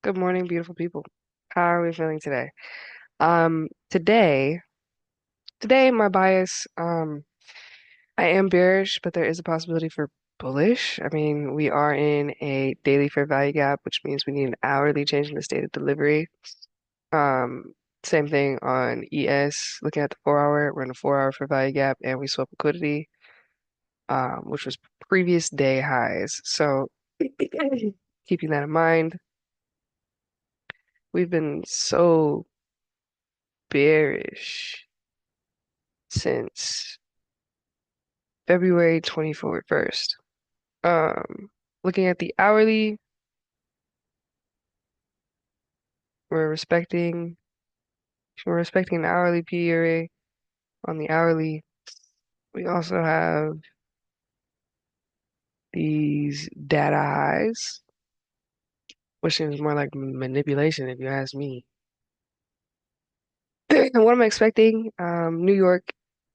Good morning, beautiful people. How are we feeling today? Today my bias, I am bearish, but there is a possibility for bullish. I mean, we are in a daily fair value gap, which means we need an hourly change in the state of delivery. Um, Same thing on ES. Looking at the 4 hour, we're in a 4 hour fair value gap, and we swept liquidity, which was previous day highs. So keeping that in mind, we've been so bearish since February 21st. Um, Looking at the hourly, we're respecting we're respecting the hourly P array on the hourly. We also have these data highs, which is more like manipulation if you ask me. And what am I expecting? New York,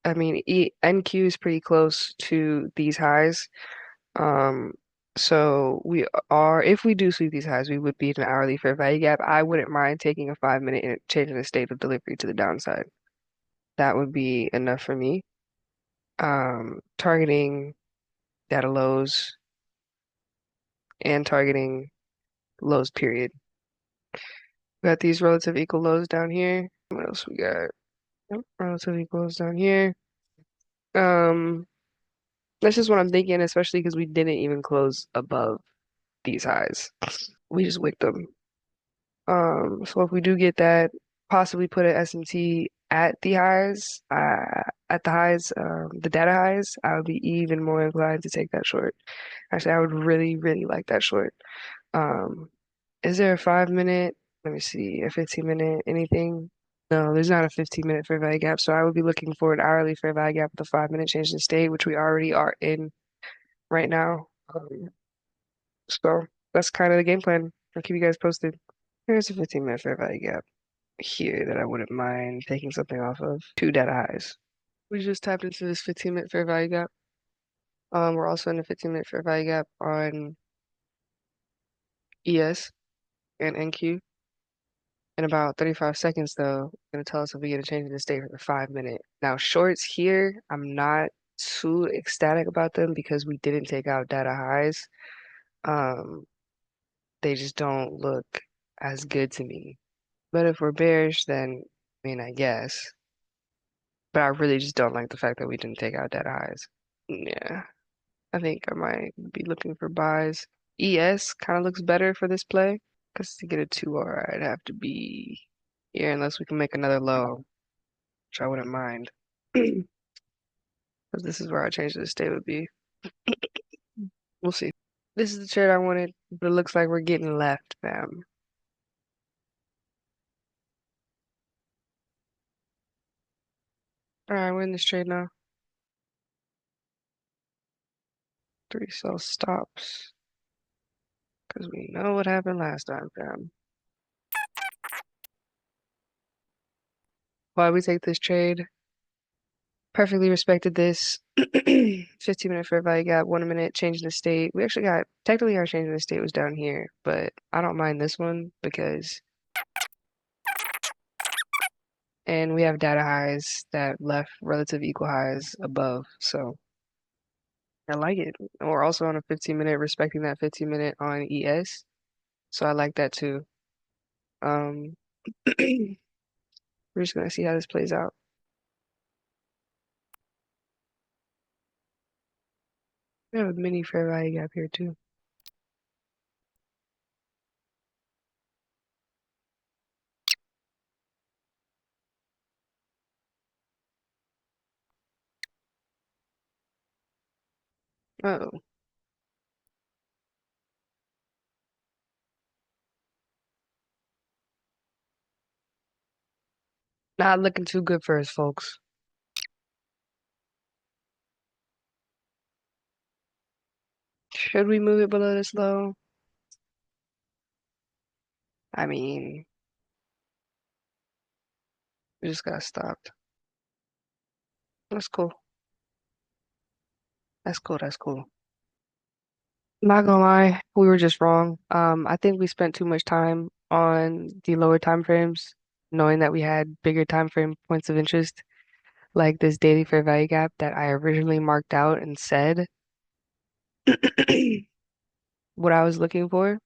I mean, NQ is pretty close to these highs. Um, so we are, if we do sweep these highs, we would be in an hourly fair value gap. I wouldn't mind taking a 5 minute and changing the state of delivery to the downside. That would be enough for me. Targeting data lows and targeting lows, period. We got these relative equal lows down here. What else we got? Yep, relative equals down here. Um, that's just what I'm thinking, especially because we didn't even close above these highs. We just wicked them. So if we do get that, possibly put an SMT at the highs, the data highs, I would be even more inclined to take that short. Actually, I would really, really like that short. Um, is there a 5 minute? Let me see, a 15 minute, anything? No, there's not a 15 minute fair value gap. So I would be looking for an hourly fair value gap with a 5 minute change in state, which we already are in right now. So that's kind of the game plan. I'll keep you guys posted. Here's a 15 minute fair value gap here that I wouldn't mind taking something off of. Two data highs. We just tapped into this 15-minute fair value gap. We're also in a 15-minute fair value gap on ES and NQ. In about 35 seconds, though, going to tell us if we get a change in the state for the 5 minute. Now, shorts here, I'm not too ecstatic about them because we didn't take out data highs. Um, they just don't look as good to me. But if we're bearish, then I mean, I guess. But I really just don't like the fact that we didn't take out data highs. Yeah, I think I might be looking for buys. ES kind of looks better for this play because to get a 2R, I'd have to be here unless we can make another low, which I wouldn't mind. Because this is where our change of the state would be. We'll see. This is the trade I wanted, but it looks like we're getting left, fam. All right, we're in this trade now. Three sell stops because we know what happened last time, fam. Why we take this trade? Perfectly respected this. 15-minute fair value gap, 1 minute change in the state. We actually got, technically our change in the state was down here, but I don't mind this one because, and we have data highs that left relative equal highs above. So I like it. And we're also on a 15-minute, respecting that 15-minute on ES. So I like that too. Um, we're just gonna see how this plays out. We have a mini fair value gap here too. Uh-oh. Not looking too good for us, folks. Should we move it below this low? I mean, we just got stopped. That's cool. That's cool. That's cool. Not gonna lie, we were just wrong. I think we spent too much time on the lower time frames, knowing that we had bigger time frame points of interest, like this daily fair value gap that I originally marked out and said what I was looking for,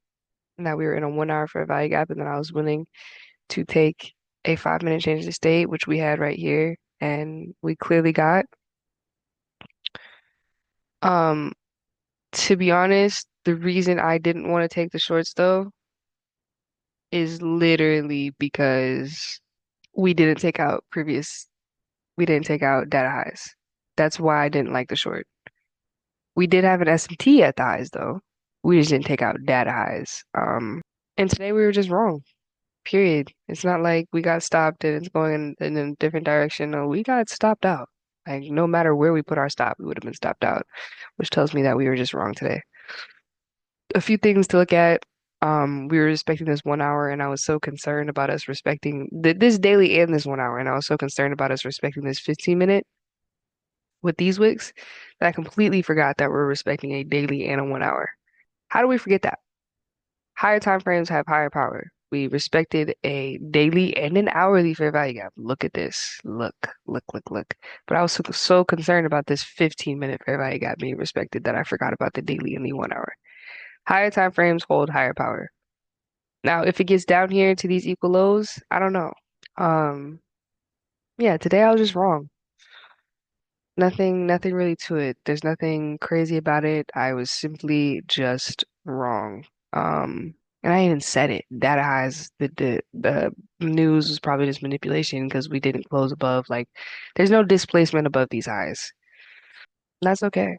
and that we were in a 1 hour fair value gap, and then I was willing to take a 5 minute change of state, which we had right here, and we clearly got. Um, to be honest, the reason I didn't want to take the shorts though is literally because we didn't take out data highs. That's why I didn't like the short. We did have an S&T at the highs though. We just didn't take out data highs. And today we were just wrong. Period. It's not like we got stopped and it's going in a different direction. No, we got stopped out. Like no matter where we put our stop, we would have been stopped out, which tells me that we were just wrong today. A few things to look at. We were respecting this 1 hour, and I was so concerned about us respecting this daily and this 1 hour, and I was so concerned about us respecting this 15 minute with these wicks that I completely forgot that we're respecting a daily and a 1 hour. How do we forget that? Higher time frames have higher power. We respected a daily and an hourly fair value gap. Look at this. Look. But I was so concerned about this 15-minute fair value gap being respected that I forgot about the daily and the 1 hour. Higher time frames hold higher power. Now, if it gets down here to these equal lows, I don't know. Um, yeah, today I was just wrong. Nothing really to it. There's nothing crazy about it. I was simply just wrong. Um, and I even said it. Data highs, the news was probably just manipulation because we didn't close above. Like, there's no displacement above these highs. That's okay.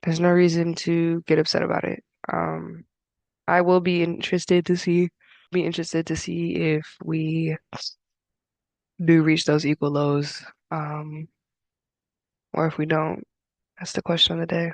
There's no reason to get upset about it. I will be interested to see if we do reach those equal lows, or if we don't. That's the question of the day.